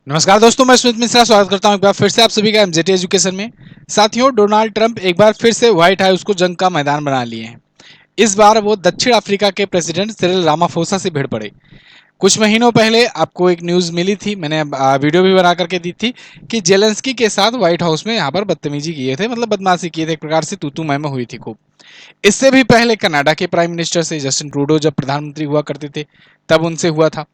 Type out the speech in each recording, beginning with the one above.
नमस्कार दोस्तों, मैं सुमित मिश्रा स्वागत करता हूं एक बार फिर से आप सभी का एमजेटी एजुकेशन में। साथियों, डोनाल्ड ट्रंप एक बार फिर से व्हाइट हाउस को जंग का मैदान बना लिए हैं। इस बार वो दक्षिण अफ्रीका के प्रेसिडेंट सिरिल रामाफोसा से भिड़ पड़े। कुछ महीनों पहले आपको एक न्यूज़ मिली थी, मैंने वीडियो भी बना करके दी थी कि जेलेंस्की के साथ व्हाइट हाउस में यहाँ पर बदतमीजी किए थे, मतलब बदमाशी किए थे, एक प्रकार से तू मैं हुई थी खूब। इससे भी पहले कनाडा के प्राइम मिनिस्टर से जस्टिन ट्रूडो जब प्रधानमंत्री हुआ करते थे तब उनसे हुआ था।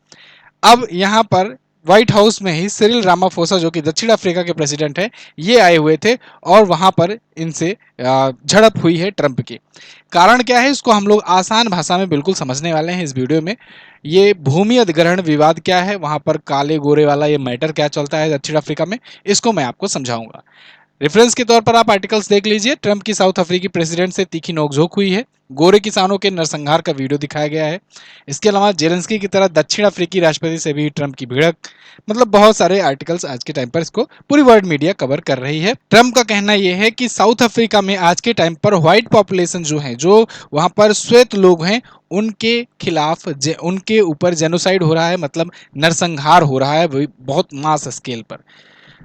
अब यहाँ पर व्हाइट हाउस में ही सिरिल रामाफोसा जो कि दक्षिण अफ्रीका के प्रेसिडेंट हैं, ये आए हुए थे और वहां पर इनसे झड़प हुई है ट्रंप की। कारण क्या है, इसको हम लोग आसान भाषा में बिल्कुल समझने वाले हैं इस वीडियो में। ये भूमि अधिग्रहण विवाद क्या है, वहां पर काले गोरे वाला ये मैटर क्या चलता है दक्षिण अफ्रीका में, इसको मैं आपको समझाऊंगा। रेफरेंस के तौर पर आप आर्टिकल्स देख लीजिए। ट्रंप की साउथ अफ्रीकी प्रेसिडेंट से तीखी नोकझोंक हुई है। गोरे किसानों के नरसंहार का वीडियो दिखाया गया है। इसके अलावा जेलेंस्की की तरह दक्षिण अफ्रीकी राष्ट्रपति से भी ट्रंप की भिड़क, मतलब बहुत सारे आर्टिकल्स आज के टाइम पर इसको पूरी वर्ल्ड मीडिया कवर कर रही है। ट्रंप का कहना यह है कि साउथ अफ्रीका में आज के टाइम पर व्हाइट पॉपुलेशन जो है, जो वहां पर श्वेत लोग हैं, उनके खिलाफ उनके ऊपर जेनोसाइड हो रहा है, मतलब नरसंहार हो रहा है, बहुत मास स्केल पर।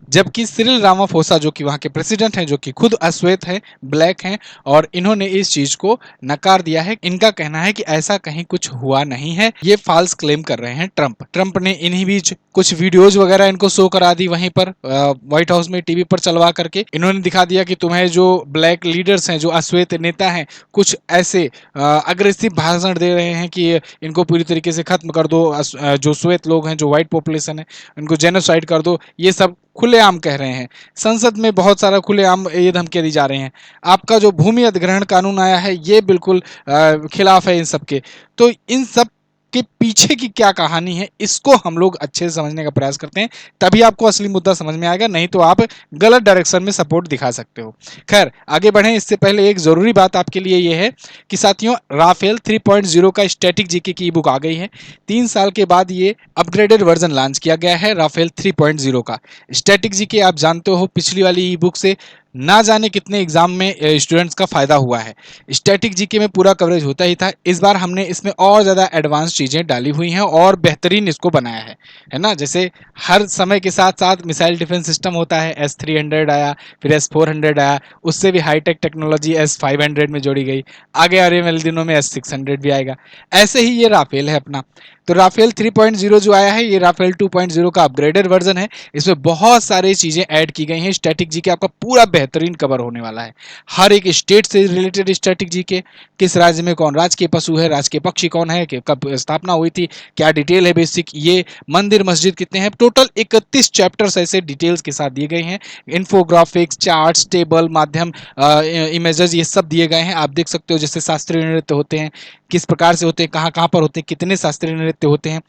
जबकि सिरिल रामाफोसा जो कि वहां के प्रेसिडेंट हैं, जो कि खुद अश्वेत हैं, ब्लैक हैं, और इन्होंने इस चीज को नकार दिया है। इनका कहना है कि ऐसा कहीं कुछ हुआ नहीं है, ये फॉल्स क्लेम कर रहे हैं ट्रंप ने इन्हीं बीच कुछ वीडियोज वगैरह इनको शो करा दी वहीं पर व्हाइट हाउस में टीवी पर चलवा करके। इन्होंने दिखा दिया कि तुम्हें जो ब्लैक लीडर्स हैं, जो अश्वेत नेता हैं, कुछ ऐसे अग्रेसिव भाषण दे रहे हैं कि इनको पूरी तरीके से खत्म कर दो, जो श्वेत लोग हैं, जो व्हाइट पॉपुलेशन है, इनको जेनोसाइड कर दो, ये सब खुलेआम कह रहे हैं। संसद में बहुत सारा खुलेआम ये धमकियां दी जा रही हैं। आपका जो भूमि अधिग्रहण कानून आया है, ये बिल्कुल खिलाफ है इन सब के। तो इन सब के पीछे की क्या कहानी है, इसको हम लोग अच्छे से समझने का प्रयास करते हैं, तभी आपको असली मुद्दा समझ में आएगा। नहीं तो आप गलत डायरेक्शन में सपोर्ट दिखा सकते हो। खैर, आगे बढ़ें इससे पहले एक जरूरी बात आपके लिए यह है कि साथियों, राफेल 3.0 का स्टैटिक जीके की ई बुक आ गई है। 3 साल के बाद ये अपग्रेडेड वर्जन लॉन्च किया गया है राफेल 3.0 का। स्टैटिक जीके आप जानते हो, पिछली वाली ई बुक से ना जाने कितने एग्जाम में स्टूडेंट्स का फायदा हुआ है। स्टैटिक जीके में पूरा कवरेज होता ही था, इस बार हमने इसमें और ज़्यादा एडवांस चीज़ें डाली हुई हैं और बेहतरीन इसको बनाया है ना। जैसे हर समय के साथ साथ मिसाइल डिफेंस सिस्टम होता है, S-300 आया, फिर S-400 आया, उससे भी हाईटेक टेक्नोलॉजी S-500 में जोड़ी गई, आगे आने वाले दिनों में S-600 भी आएगा। ऐसे ही ये राफेल है अपना। तो राफेल 3.0 जो आया है, ये राफेल 2.0 का अपग्रेडेड वर्जन है। इसमें बहुत सारी चीज़ें ऐड की गई हैं। स्टैटिक जीके आपका पूरा बेहतरीन कवर होने वाला है। हर एक स्टेट से रिलेटेड स्टैटिक जीके, किस राज्य में कौन राजकीय पशु है, राजकीय पक्षी कौन है, कब स्थापना हुई थी, क्या डिटेल है बेसिक, ये मंदिर मस्जिद कितने हैं, टोटल 31 चैप्टर्स ऐसे डिटेल्स के साथ दिए गए हैं। इन्फोग्राफिक्स, चार्ट्स, टेबल, माध्यम, इमेजेस, ये सब दिए गए हैं। आप देख सकते हो जैसे शास्त्रीय नृत्य होते हैं, किस प्रकार से होते हैं, कहाँ कहाँ पर होते हैं, कितने शास्त्रीय नृत्य होते हैं,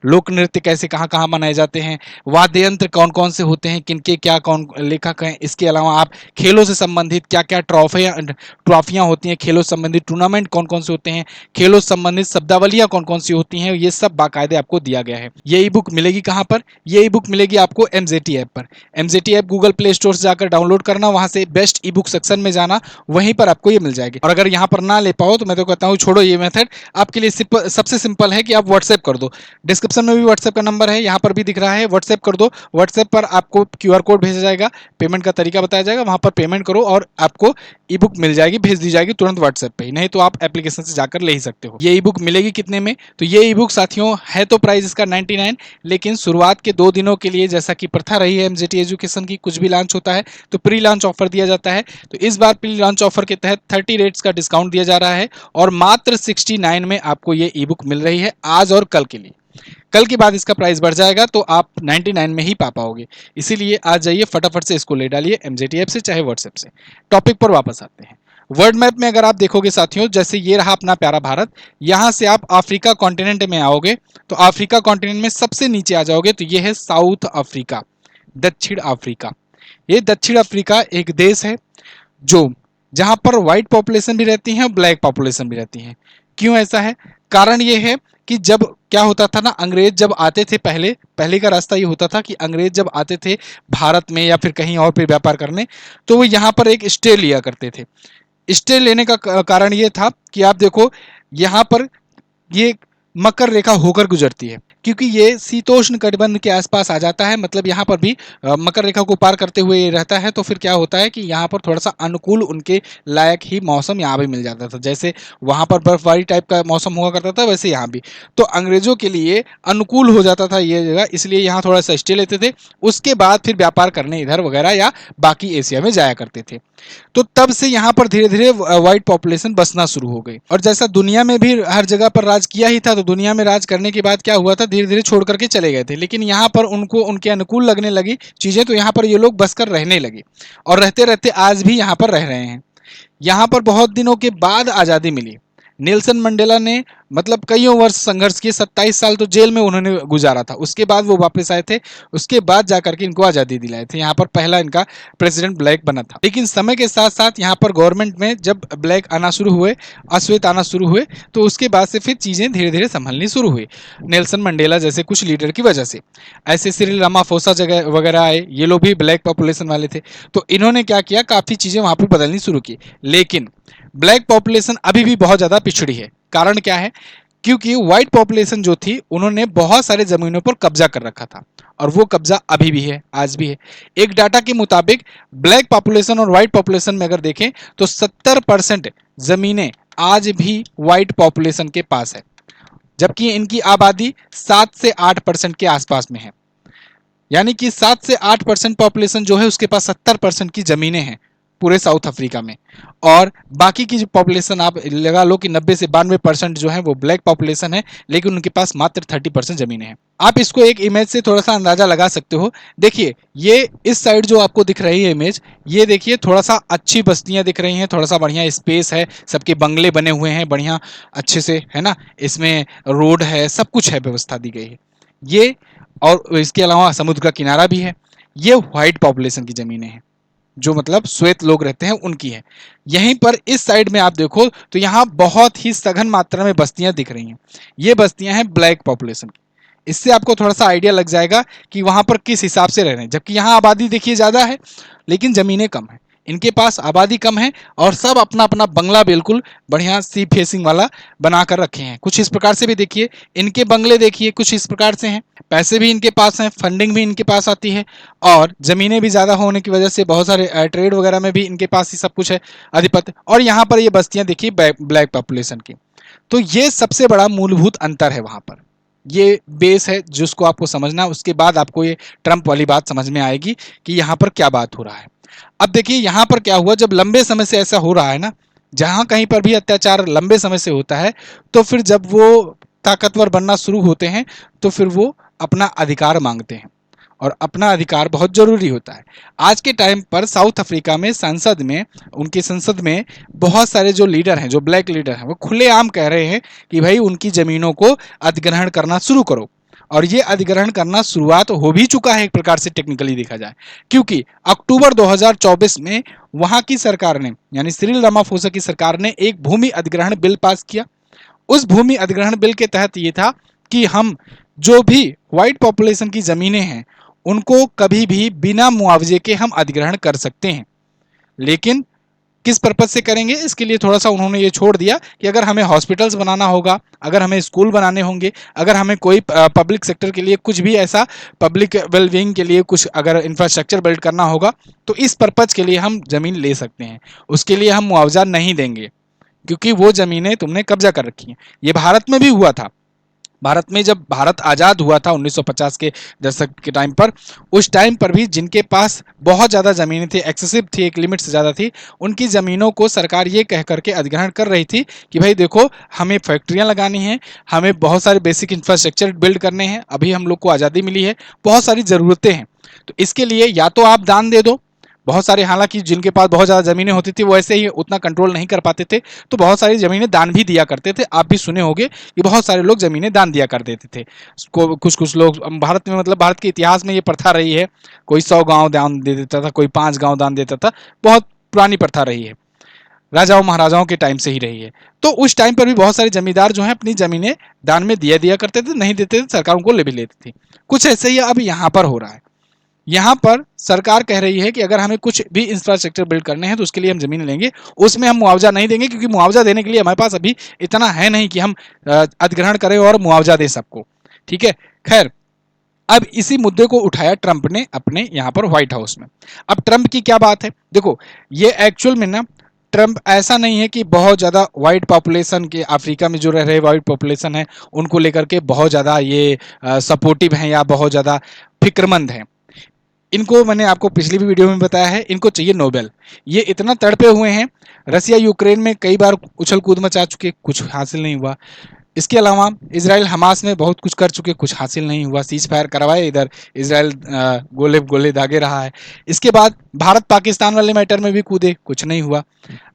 लोक नृत्य कैसे कहाँ कहाँ मनाए जाते हैं, वाद्य यंत्र कौन कौन से होते हैं, किनके क्या कौन लेखक हैं। इसके अलावा आप खेलों से संबंधित क्या क्या ट्रॉफियाँ होती हैं, खेलों से संबंधित टूर्नामेंट कौन कौन से होते हैं, खेलों से संबंधित शब्दावलियाँ कौन कौन सी होती हैं, ये सब बाकायदे आपको दिया गया है। ये ई बुक मिलेगी कहाँ पर? ये ई बुक मिलेगी आपको एमजेटी ऐप पर। MJT app Google play store से जाकर डाउनलोड करना, वहाँ से बेस्ट ई बुक सेक्शन में जाना, वहीं पर आपको ये मिल जाएगी। और अगर यहाँ पर ना ले पाओ तो मैं तो कहता हूँ छोड़ो ये मेथड। आपके लिए सबसे सिंपल है कि आप व्हाट्सएप कर दो। डिस्क्रिप्शन में भी व्हाट्सएप का नंबर है, यहाँ पर भी दिख रहा है, व्हाट्सएप कर दो। व्हाट्सएप पर आपको क्यूआर कोड भेजा जाएगा, पेमेंट का तरीका बताया जाएगा, वहाँ पर पेमेंट करो और आपको ई बुक मिल जाएगी, भेज दी जाएगी तुरंत व्हाट्सएप पे ही। नहीं तो आप एप्लीकेशन से जाकर ले ही सकते हो। ये ई बुक मिलेगी कितने में? तो ये ई बुक साथियों है तो प्राइस इसका 99, लेकिन शुरुआत के 2 दिनों के लिए, जैसा कि प्रथा रही है एमजेटी एजुकेशन की, कुछ भी लॉन्च होता है तो प्री लॉन्च ऑफर दिया जाता है। तो इस बार प्री लॉन्च ऑफर के तहत 30 रेट्स का डिस्काउंट दिया जा रहा है और मात्र 69 में आपको ये ई बुक मिल रही है आज और कल के लिए। कल के बाद इसका प्राइस बढ़ जाएगा तो आप 99 में ही पा पाओगे। इसीलिए आज जाइए फटाफट से इसको ले डालिए, एमजेटी ऐप से चाहे व्हाट्सएप से। टॉपिक पर वापस आते हैं। वर्ल्ड मैप में अगर आप देखोगे साथियों, जैसे ये रहा अपना प्यारा भारत, यहां से आप अफ्रीका कॉन्टिनेंट में आओगे तो अफ्रीका कॉन्टिनेंट में सबसे नीचे आ जाओगे तो ये है साउथ अफ्रीका, दक्षिण अफ्रीका। ये दक्षिण अफ्रीका एक देश है जो जहां पर व्हाइट पॉपुलेशन भी रहती है और ब्लैक पॉपुलेशन भी रहती है। क्यों ऐसा है? कारण ये है कि जब क्या होता था ना, अंग्रेज जब आते थे, पहले पहले का रास्ता ये होता था कि अंग्रेज जब आते थे भारत में या फिर कहीं और पे व्यापार करने, तो वो यहाँ पर एक स्टे लिया करते थे। स्टे लेने का कारण ये था कि आप देखो यहाँ पर ये मकर रेखा होकर गुजरती है। क्योंकि ये शीतोष्ण कटिबंध के आसपास आ जाता है, मतलब यहाँ पर भी मकर रेखा को पार करते हुए ये रहता है, तो फिर क्या होता है कि यहाँ पर थोड़ा सा अनुकूल उनके लायक ही मौसम यहाँ भी मिल जाता था। जैसे वहाँ पर बर्फबारी टाइप का मौसम हुआ करता था, वैसे यहाँ भी तो अंग्रेजों के लिए अनुकूल हो जाता था ये जगह, इसलिए यहाँ थोड़ा सा स्टे लेते थे। उसके बाद फिर व्यापार करने इधर वगैरह या बाकी एशिया में जाया करते थे। तो तब से यहाँ पर धीरे धीरे व्हाइट पॉपुलेशन बसना शुरू हो गई। और जैसा दुनिया में भी हर जगह पर राज किया ही था, तो दुनिया में राज करने के बाद क्या हुआ था, धीरे धीरे छोड़ करके चले गए थे। लेकिन यहाँ पर उनको उनके अनुकूल लगने लगी चीजें, तो यहाँ पर ये लोग बसकर रहने लगे और रहते रहते आज भी यहाँ पर रह रहे हैं। यहाँ पर बहुत दिनों के बाद आज़ादी मिली। नेल्सन मंडेला ने मतलब कईयों वर्ष संघर्ष किए, 27 साल तो जेल में उन्होंने गुजारा था। उसके बाद वो वापस आए थे, उसके बाद जाकर के इनको आज़ादी दिलाए थे। यहाँ पर पहला इनका प्रेसिडेंट ब्लैक बना था। लेकिन समय के साथ साथ यहाँ पर गवर्नमेंट में जब ब्लैक आना शुरू हुए, अश्वेत आना शुरू हुए, तो उसके बाद से फिर चीज़ें धीरे धीरे संभलनी शुरू हुई नेल्सन मंडेला जैसे कुछ लीडर की वजह से। ऐसे सिरिल रामाफोसा जगह वगैरह आए, ये लोग भी ब्लैक पॉपुलेशन वाले थे, तो इन्होंने क्या किया, काफ़ी चीज़ें वहाँ पर बदलनी शुरू की। लेकिन ब्लैक पॉपुलेशन अभी भी बहुत ज़्यादा पिछड़ी है। कारण क्या है, क्योंकि व्हाइट पॉपुलेशन जो थी उन्होंने बहुत सारे जमीनों पर कब्जा कर रखा था, और वो कब्जा अभी भी है, आज भी है। एक डाटा के मुताबिक ब्लैक पॉपुलेशन और व्हाइट पॉपुलेशन में अगर देखें तो 70% जमीनें आज भी व्हाइट पॉपुलेशन के पास है, जबकि इनकी आबादी 7 से 8% के आसपास में है। यानी कि 7 से 8% पॉपुलेशन जो है उसके पास 70% की जमीनें हैं पूरे साउथ अफ्रीका में, और बाकी की जो पॉपुलेशन आप लगा लो कि 90 से 92% जो है वो ब्लैक पॉपुलेशन है, लेकिन उनके पास मात्र 30% जमीनें हैं। आप इसको एक इमेज से थोड़ा सा अंदाजा लगा सकते हो। देखिए ये इस साइड जो आपको दिख रही है इमेज, ये देखिए थोड़ा सा अच्छी बस्तियां दिख रही हैं, थोड़ा सा बढ़िया स्पेस है, सबके बंगले बने हुए हैं बढ़िया अच्छे से, है ना, इसमें रोड है, सब कुछ है, व्यवस्था दी गई है ये। और इसके अलावा समुद्र का किनारा भी है। ये व्हाइट पॉपुलेशन की जमीनें हैं, जो मतलब श्वेत लोग रहते हैं उनकी है। यहीं पर इस साइड में आप देखो तो यहाँ बहुत ही सघन मात्रा में बस्तियां दिख रही हैं, ये बस्तियां हैं ब्लैक पॉपुलेशन की। इससे आपको थोड़ा सा आइडिया लग जाएगा कि वहां पर किस हिसाब से रह रहे हैं। जबकि यहाँ आबादी देखिए ज्यादा है, लेकिन जमीनें कम है। इनके पास आबादी कम है और सब अपना अपना बंगला बिल्कुल बढ़िया सी फेसिंग वाला बना कर रखे हैं। कुछ इस प्रकार से भी देखिए, इनके बंगले देखिए कुछ इस प्रकार से हैं, पैसे भी इनके पास हैं, फंडिंग भी इनके पास आती है, और जमीनें भी ज़्यादा होने की वजह से बहुत सारे ट्रेड वगैरह में भी इनके पास ही सब कुछ है, आधिपत्य। और यहाँ पर ये बस्तियाँ देखिए ब्लैक पॉपुलेशन की। तो ये सबसे बड़ा मूलभूत अंतर है वहाँ पर। ये बेस है जिसको आपको समझना, उसके बाद आपको ये ट्रंप वाली बात समझ में आएगी कि यहाँ पर क्या बात हो रहा है। अब देखिए यहाँ पर क्या हुआ, जब लंबे समय से ऐसा हो रहा है ना, जहाँ कहीं पर भी अत्याचार लंबे समय से होता है, तो फिर जब वो ताकतवर बनना शुरू होते हैं तो फिर वो अपना अधिकार मांगते हैं, और अपना अधिकार बहुत जरूरी होता है। आज के टाइम पर साउथ अफ्रीका में संसद में, उनकी संसद में बहुत सारे जो लीडर हैं, जो ब्लैक लीडर हैं, वो खुलेआम कह रहे हैं कि भाई उनकी जमीनों को अधिग्रहण करना शुरू करो। और ये अधिग्रहण करना शुरुआत हो भी चुका है एक प्रकार से टेक्निकली देखा जाए, क्योंकि अक्टूबर 2024 में वहां की सरकार ने, यानी सिरिल रामाफोसा की सरकार ने एक भूमि अधिग्रहण बिल पास किया। उस भूमि अधिग्रहण बिल के तहत ये था कि हम जो भी व्हाइट पॉपुलेशन की जमीनें हैं उनको कभी भी बिना मुआवजे के हम अधिग्रहण कर सकते हैं। लेकिन किस पर्पज से करेंगे, इसके लिए थोड़ा सा उन्होंने ये छोड़ दिया कि अगर हमें हॉस्पिटल्स बनाना होगा, अगर हमें स्कूल बनाने होंगे, अगर हमें कोई पब्लिक सेक्टर के लिए कुछ भी ऐसा पब्लिक वेलबींग के लिए कुछ अगर इंफ्रास्ट्रक्चर बिल्ड करना होगा, तो इस पर्पज के लिए हम जमीन ले सकते हैं। उसके लिए हम मुआवजा नहीं देंगे, क्योंकि वो जमीनें तुमने कब्जा कर रखी हैं। ये भारत में भी हुआ था। भारत में जब भारत आज़ाद हुआ था 1950 के दशक के टाइम पर, उस टाइम पर भी जिनके पास बहुत ज़्यादा ज़मीनें थी, एक्सेसिव थी, एक लिमिट से ज़्यादा थी, उनकी ज़मीनों को सरकार ये कह करके अधिग्रहण कर रही थी कि भाई देखो हमें फैक्ट्रियाँ लगानी हैं, हमें बहुत सारे बेसिक इंफ्रास्ट्रक्चर बिल्ड करने हैं, अभी हम लोग को आज़ादी मिली है, बहुत सारी ज़रूरतें हैं, तो इसके लिए या तो आप दान दे दो। बहुत सारे, हालांकि जिनके पास बहुत ज़्यादा ज़मीनें होती थी वो ऐसे ही उतना कंट्रोल नहीं कर पाते थे, तो बहुत सारी ज़मीनें दान भी दिया करते थे। आप भी सुने होंगे कि बहुत सारे लोग ज़मीनें दान दिया कर देते थे। कुछ कुछ लोग भारत में, मतलब भारत के इतिहास में ये प्रथा रही है, कोई 100 गाँव दान दे देता था, कोई 5 गाँव दान देता था, बहुत पुरानी प्रथा रही है, राजाओं महाराजाओं के टाइम से ही रही है। तो उस टाइम पर भी बहुत सारे जमींदार जो हैं अपनी ज़मीनें दान में दिया करते थे, नहीं देते थे सरकार उनको ले भी लेती थी। कुछ ऐसे ही अब यहाँ पर हो रहा है। यहाँ पर सरकार कह रही है कि अगर हमें कुछ भी इंफ्रास्ट्रक्चर बिल्ड करने हैं तो उसके लिए हम जमीन लेंगे, उसमें हम मुआवजा नहीं देंगे, क्योंकि मुआवजा देने के लिए हमारे पास अभी इतना है नहीं कि हम अधिग्रहण करें और मुआवजा दें सबको। ठीक है, खैर, अब इसी मुद्दे को उठाया ट्रंप ने अपने यहाँ पर व्हाइट हाउस में। अब ट्रंप की क्या बात है, देखो ये एक्चुअल में ना ट्रंप ऐसा नहीं है कि बहुत ज़्यादा वाइट पॉपुलेशन के अफ्रीका में जो रह रहे वाइट पॉपुलेशन है उनको लेकर के बहुत ज़्यादा ये सपोर्टिव हैं या बहुत ज़्यादा फिक्रमंद हैं। इनको मैंने आपको पिछली भी वीडियो में बताया है, इनको चाहिए नोबेल। ये इतना तड़पे हुए हैं, रसिया यूक्रेन में कई बार उछल कूद मचा चुके, कुछ हासिल नहीं हुआ। इसके अलावा इसराइल हमास में बहुत कुछ कर चुके, कुछ हासिल नहीं हुआ। सीज फायर करवाए, इधर इसराइल गोले गोले दागे रहा है। इसके बाद भारत पाकिस्तान वाले मैटर में भी कूदे, कुछ नहीं हुआ।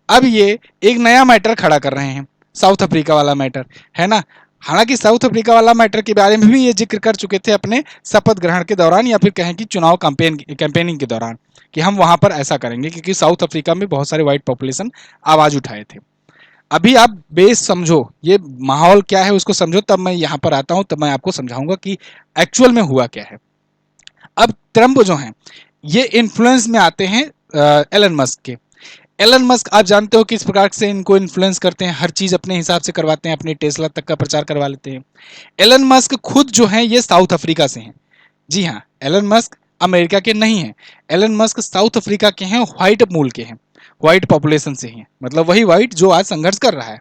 अब ये एक नया मैटर खड़ा कर रहे हैं, साउथ अफ्रीका वाला मैटर, है ना। हालांकि साउथ अफ्रीका वाला मैटर के बारे में भी ये जिक्र कर चुके थे अपने शपथ ग्रहण के दौरान, या फिर कहें कि चुनाव कैंपेनिंग के दौरान, कि हम वहां पर ऐसा करेंगे, क्योंकि साउथ अफ्रीका में बहुत सारे व्हाइट पॉपुलेशन आवाज उठाए थे। अभी आप बेस समझो, ये माहौल क्या है उसको समझो, तब मैं यहाँ पर आता हूँ, तब मैं आपको समझाऊंगा कि एक्चुअल में हुआ क्या है। अब ट्रंप जो हैं ये इन्फ्लुएंस में आते हैं एलन मस्क के। एलन मस्क आप जानते हो किस प्रकार से इनको इन्फ्लुएंस करते हैं, हर चीज अपने हिसाब से करवाते हैं, अपने टेस्ला तक का प्रचार करवा लेते हैं। एलन मस्क खुद जो हैं ये साउथ अफ्रीका से हैं। जी हाँ, एलन मस्क अमेरिका के नहीं हैं। एलन मस्क साउथ अफ्रीका के हैं, व्हाइट मूल के हैं, व्हाइट पॉपुलेशन से हैं, मतलब वही व्हाइट जो आज संघर्ष कर रहा है,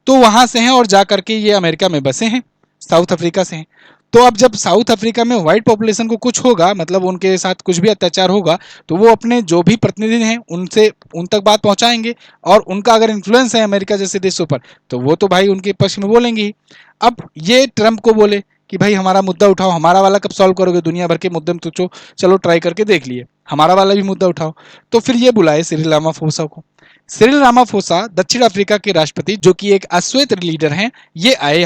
तो वहां से हैं और जा करके ये अमेरिका में बसे हैं, साउथ अफ्रीका से हैं। तो अब जब साउथ अफ्रीका में व्हाइट पॉपुलेशन को कुछ होगा, मतलब उनके साथ कुछ भी अत्याचार होगा, तो वो अपने जो भी प्रतिनिधि हैं उनसे उन तक बात पहुंचाएंगे, और उनका अगर इन्फ्लुएंस है अमेरिका जैसे देशों पर, तो वो तो भाई उनके पक्ष में बोलेंगे ही। अब ये ट्रंप को बोले कि भाई हमारा मुद्दा उठाओ, हमारा वाला कब सॉल्व करोगे, दुनिया भर के मुद्दे में तो चलो ट्राई करके देख लिए, हमारा वाला भी मुद्दा उठाओ। तो फिर ये बुलाए सिरिल रामाफोसा को। सिरिल रामाफोसा दक्षिण अफ्रीका के राष्ट्रपति, जो कि एक अश्वेत लीडर हैं, ये आए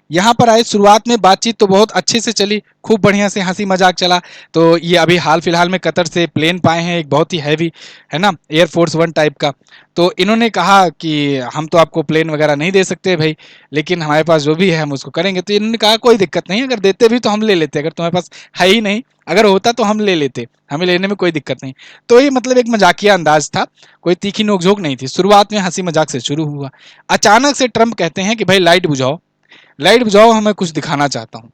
यहाँ पर आए। शुरुआत में बातचीत तो बहुत अच्छे से चली, खूब बढ़िया से हंसी मजाक चला। तो ये अभी हाल फिलहाल में कतर से प्लेन पाए हैं, एक बहुत ही हैवी, है ना, एयरफोर्स वन टाइप का। तो इन्होंने कहा कि हम तो आपको प्लेन वगैरह नहीं दे सकते भाई, लेकिन हमारे पास जो भी है हम उसको करेंगे। तो इन्होंने कहा कोई दिक्कत नहीं, अगर देते भी तो हम ले लेते, अगर तुम्हारे पास है ही नहीं, अगर होता तो हम ले लेते, हमें लेने में कोई दिक्कत नहीं। तो ये मतलब एक मजाकिया अंदाज था, कोई तीखी नोकझोंक नहीं थी। शुरुआत में हंसी मजाक से शुरू हुआ। अचानक से ट्रंप कहते हैं कि भाई लाइट बुझाओ, लाइट बुझाओ, हमें कुछ दिखाना चाहता हूँ।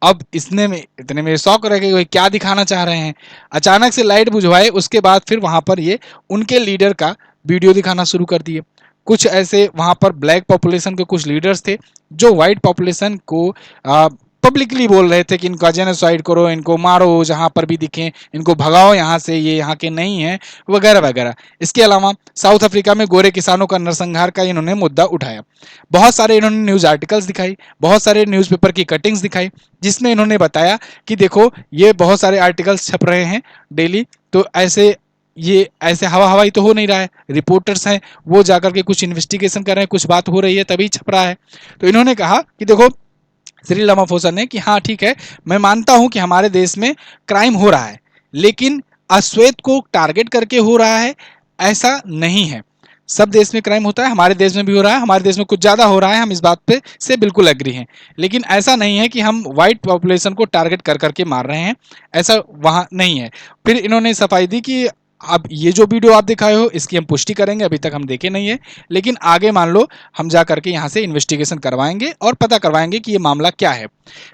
अब इसने में इतने में शौक रह गए, भाई क्या दिखाना चाह रहे हैं। अचानक से लाइट बुझवाए, उसके बाद फिर वहां पर ये उनके लीडर का वीडियो दिखाना शुरू कर दिए। कुछ ऐसे वहां पर ब्लैक पॉपुलेशन के कुछ लीडर्स थे जो व्हाइट पॉपुलेशन को पब्लिकली बोल रहे थे कि इनका जेनोसाइड करो, इनको मारो, जहां पर भी दिखें इनको भगाओ यहाँ से, ये यहाँ के नहीं है, वगैरह वगैरह। इसके अलावा साउथ अफ्रीका में गोरे किसानों का नरसंहार का इन्होंने मुद्दा उठाया। बहुत सारे इन्होंने न्यूज आर्टिकल्स दिखाई, बहुत सारे न्यूज़पेपर की कटिंग्स दिखाई, जिसमें इन्होंने बताया कि देखो ये बहुत सारे आर्टिकल्स छप रहे हैं डेली, तो ऐसे ये ऐसे हवा हवाई तो हो नहीं रहा है, रिपोर्टर्स हैं वो जाकर के कुछ इन्वेस्टिगेशन कर रहे हैं, कुछ बात हो रही है तभी छप रहा है। तो इन्होंने कहा कि देखो, सिरिल रामाफोसा ने, कि हाँ ठीक है, मैं मानता हूं कि हमारे देश में क्राइम हो रहा है, लेकिन अश्वेत को टारगेट करके हो रहा है ऐसा नहीं है। सब देश में क्राइम होता है, हमारे देश में भी हो रहा है, हमारे देश में कुछ ज़्यादा हो रहा है, हम इस बात पे से बिल्कुल एग्री हैं, लेकिन ऐसा नहीं है कि हम वाइट पॉपुलेशन को टारगेट कर करके मार रहे हैं, ऐसा वहाँ नहीं है। फिर इन्होंने सफाई दी कि अब ये जो वीडियो आप दिखाए हो इसकी हम पुष्टि करेंगे, अभी तक हम देखे नहीं है, लेकिन आगे मान लो हम जा करके यहाँ से इन्वेस्टिगेशन करवाएंगे और पता करवाएंगे कि ये मामला क्या है।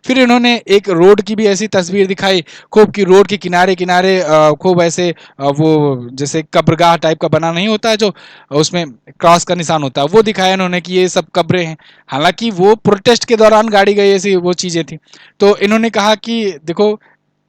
फिर इन्होंने एक रोड की भी ऐसी तस्वीर दिखाई खूब, कि रोड के किनारे किनारे खूब ऐसे वो जैसे कब्रगाह टाइप का बना नहीं होता है जो उसमें क्रॉस का निशान होता है, वो दिखाया इन्होंने कि ये सब कब्रें हैं। हालांकि वो प्रोटेस्ट के दौरान गाड़ी गई ऐसी वो चीज़ें थी। तो इन्होंने कहा कि देखो,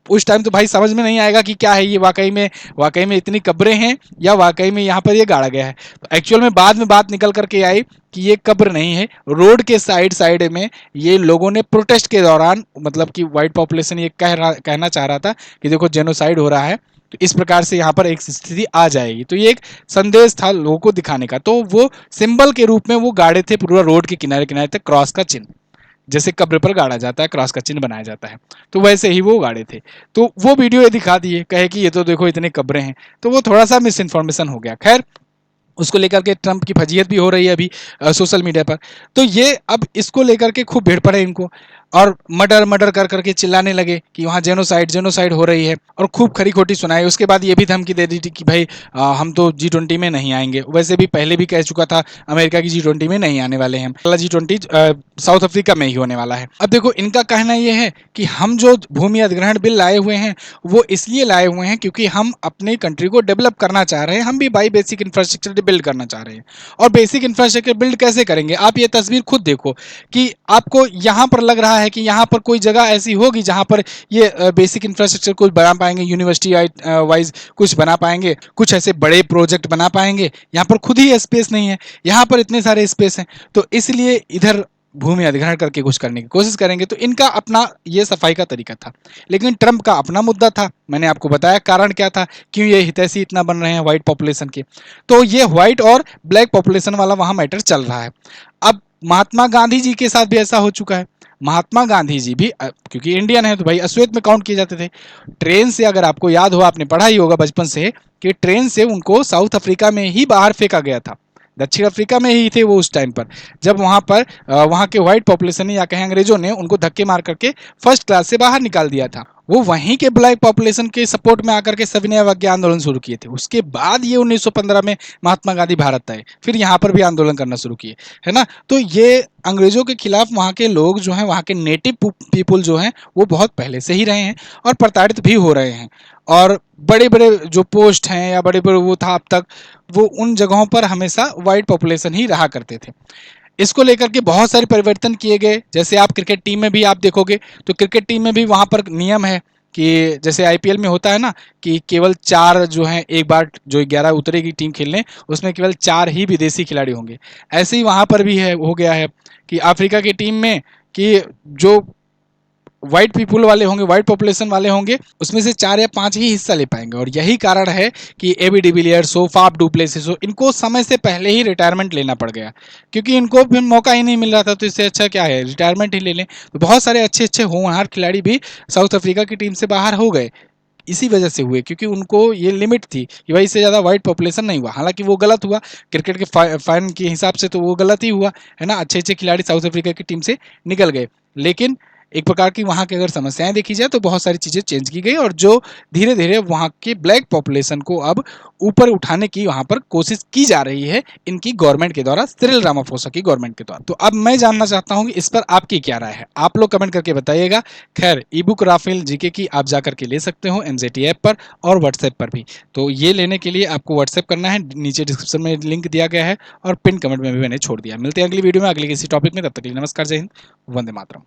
उस टाइम तो भाई समझ में नहीं आएगा कि क्या है ये, वाकई में इतनी कब्रें हैं या वाकई में यहाँ पर ये गाड़ा गया है। तो एक्चुअल में बाद में बात निकल करके आई कि ये कब्र नहीं है, रोड के साइड साइड में ये लोगों ने प्रोटेस्ट के दौरान, मतलब कि वाइट पॉपुलेशन ये कहना चाह रहा था कि देखो जेनोसाइड हो रहा है, तो इस प्रकार से यहाँ पर एक स्थिति आ जाएगी। तो ये एक संदेश था लोगों को दिखाने का, तो वो सिंबल के रूप में वो गाड़े थे पूरा रोड के किनारे किनारे तक, क्रॉस का चिन्ह, जैसे कब्र पर गाड़ा जाता है, क्रॉस का चिन्ह बनाया जाता है, तो वैसे ही वो गाड़े थे। तो वो वीडियो ये दिखा दिए, कहे कि ये तो देखो इतने कब्रें हैं, तो वो थोड़ा सा मिस इन्फॉर्मेशन हो गया। खैर, उसको लेकर के ट्रंप की फजीयत भी हो रही है अभी सोशल मीडिया पर। तो ये अब इसको लेकर के खूब भीड़ पड़े इनको। और मर्डर मर्डर कर करके चिल्लाने लगे कि वहाँ जेनोसाइड जेनोसाइड हो रही है, और खूब खरी खोटी सुनाई। उसके बाद ये भी धमकी दे दी थी कि भाई हम तो G20 में नहीं आएंगे। वैसे भी पहले भी कह चुका था अमेरिका की G20 में नहीं आने वाले हैं, अगला G20 साउथ अफ्रीका में ही होने वाला है। अब देखो इनका कहना ये है कि हम जो भूमि अधिग्रहण बिल लाए हुए हैं वो इसलिए लाए हुए हैं क्योंकि हम अपने कंट्री को डेवलप करना चाह रहे हैं, हम भी भाई बेसिक इंफ्रास्ट्रक्चर बिल्ड करना चाह रहे हैं। और बेसिक इंफ्रास्ट्रक्चर बिल्ड कैसे करेंगे, आप ये तस्वीर खुद देखो कि आपको यहाँ पर लग रहा है कि यहाँ पर कोई जगह ऐसी होगी जहाँ पर ये बेसिक इंफ्रास्ट्रक्चर कुछ बना पाएंगे, यूनिवर्सिटी वाइज कुछ बना पाएंगे, कुछ ऐसे बड़े प्रोजेक्ट बना पाएंगे। यहाँ पर खुद ही स्पेस नहीं है, यहाँ पर इतने सारे स्पेस हैं, तो इसलिए इधर भूमि अधिग्रहण करके कुछ करने की कोशिश करेंगे। तो इनका अपना ये सफाई का तरीका था। लेकिन ट्रंप का अपना मुद्दा था, मैंने आपको बताया कारण क्या था, क्यों ये हितैषी इतना बन रहे हैं व्हाइट पॉपुलेशन के। तो ये व्हाइट और ब्लैक पॉपुलेशन वाला वहां मैटर चल रहा है। अब महात्मा गांधी जी के साथ भी ऐसा हो चुका है। महात्मा गांधी जी भी क्योंकि इंडियन है तो भाई अश्वेत में काउंट किए जाते थे। ट्रेन से, अगर आपको याद हो, आपने पढ़ा ही होगा बचपन से कि ट्रेन से उनको साउथ अफ्रीका में ही बाहर फेंका गया था। दक्षिण अफ्रीका में ही थे वो उस टाइम पर, जब वहां पर वहां के व्हाइट पॉपुलेशन ने या कहें अंग्रेजों ने उनको धक्के मार करके फर्स्ट क्लास से बाहर निकाल दिया था। वो वहीं के ब्लैक पॉपुलेशन के सपोर्ट में आकर के सविनय अवज्ञा आंदोलन शुरू किए थे। उसके बाद ये 1915 में महात्मा गांधी भारत आए, फिर यहाँ पर भी आंदोलन करना शुरू किए, है ना। तो ये अंग्रेजों के खिलाफ वहाँ के लोग जो हैं, वहाँ के नेटिव पीपुल जो हैं, वो बहुत पहले से ही रहे हैं और प्रताड़ित भी हो रहे हैं। और बड़े बड़े जो पोस्ट हैं या बड़े बड़े वो था अब तक, वो उन जगहों पर हमेशा वाइट पॉपुलेशन ही रहा करते थे। इसको लेकर के बहुत सारे परिवर्तन किए गए। जैसे आप क्रिकेट टीम में भी आप देखोगे तो क्रिकेट टीम में भी वहां पर नियम है कि जैसे आईपीएल में होता है ना कि केवल 4 जो हैं, एक बार जो 11 उतरेगी टीम खेलने उसमें केवल 4 ही विदेशी खिलाड़ी होंगे। ऐसे ही वहां पर भी है, हो गया है कि अफ्रीका की टीम में कि जो व्हाइट पीपुल वाले होंगे, व्हाइट पॉपुलेशन वाले होंगे, उसमें से 4 या 5 ही हिस्सा ले पाएंगे। और यही कारण है कि एबी डिविलियर्स हो, फाफ डू प्लेसिस हो, इनको समय से पहले ही रिटायरमेंट लेना पड़ गया क्योंकि इनको फिर मौका ही नहीं मिल रहा था। तो इससे अच्छा क्या है, रिटायरमेंट ही ले लें। तो बहुत सारे अच्छे अच्छे होनहार खिलाड़ी भी साउथ अफ्रीका की टीम से बाहर हो गए, इसी वजह से हुए क्योंकि उनको ये लिमिट थी कि भाई इससे ज़्यादा वाइट पॉपुलेशन नहीं हुआ। हालांकि वो गलत हुआ, क्रिकेट के फाइन के हिसाब से तो वो गलत ही हुआ, है ना। अच्छे अच्छे खिलाड़ी साउथ अफ्रीका की टीम से निकल गए, लेकिन एक प्रकार की वहाँ की अगर समस्याएं देखी जाए तो बहुत सारी चीज़ें चेंज की गई, और जो धीरे धीरे वहाँ के ब्लैक पॉपुलेशन को अब ऊपर उठाने की वहाँ पर कोशिश की जा रही है इनकी गवर्नमेंट के द्वारा, सिरिल रामाफोसा की गवर्नमेंट के द्वारा। तो अब मैं जानना चाहता हूँ कि इस पर आपकी क्या राय है, आप लोग कमेंट करके बताइएगा। खैर, ई बुक राफेल जीके की आप जाकर के ले सकते हो एनजेटी ऐप पर और व्हाट्सएप पर भी। तो ये लेने के लिए आपको व्हाट्सएप करना है, नीचे डिस्क्रिप्शन में लिंक दिया गया है और पिन कमेंट में भी मैंने छोड़ दिया। मिलते हैं अगली वीडियो में अगली किसी टॉपिक में, तब तक के लिए नमस्कार, जय हिंद, वंदे मातरम।